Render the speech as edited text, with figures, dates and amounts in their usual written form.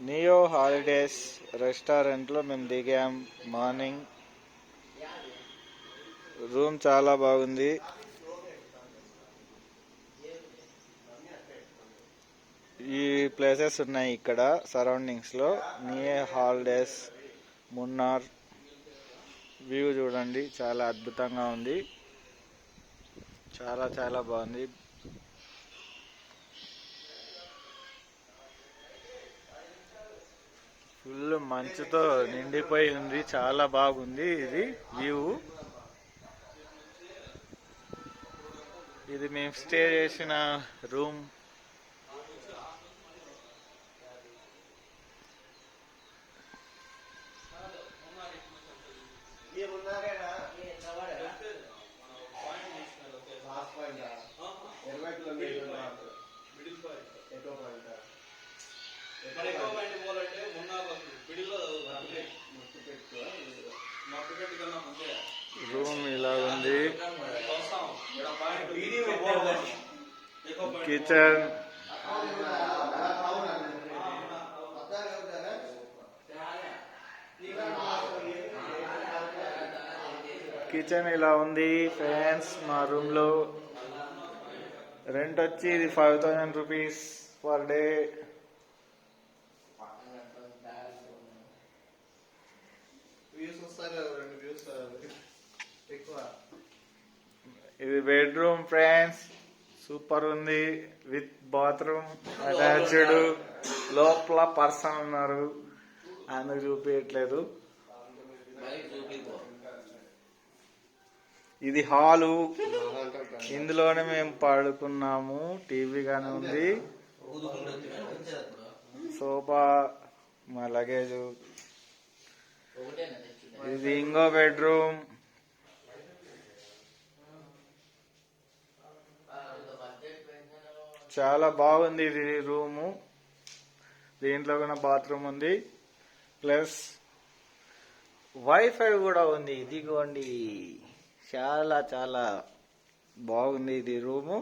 Neo holidays రెస్టారెంట్లో మేము దిగాం మార్నింగ్. రూమ్ చాలా బాగుంది. ఈ ప్లేసెస్ ఉన్నాయి ఇక్కడ సరౌండింగ్స్ లో. Neo holidays Munnar. వ్యూ చూడండి, చాలా అద్భుతంగా ఉంది. చాలా చాలా బాగుంది. ఫుల్ మంచుతో నిండిపోయి ఉంది. చాలా బాగుంది ఇది వ్యూ. ఇది మేము స్టే చేసిన రూమ్. రూమ్ ఇలా ఉంది. కిచెన్, కిచెన్ ఇలా ఉంది ఫ్రెండ్స్. మా రూమ్ లో రెంట్ వచ్చి ఇది 5000 రూపీస్ పర్ డే. ఇది బెడ్రూమ్ ఫ్రెండ్స్. సూపర్ ఉంది. With bathroom attached. లోపల పర్సన్ ఉన్నారు, అందుకు చూపించట్లేదు. ఇది హాలు. ఇందులోనే మేము పడుకున్నాము. టీవీ గానీ ఉంది. సోఫా, మా లగేజ్. ఇది ఇంకో బెడ్రూమ్. చాలా బాగుంది ఇది రూము. దీంట్లో కూడా బాత్రూమ్ ఉంది, ప్లస్ వైఫై కూడా ఉంది. ఇదిగోండి, చాలా చాలా బాగుంది ఇది రూము.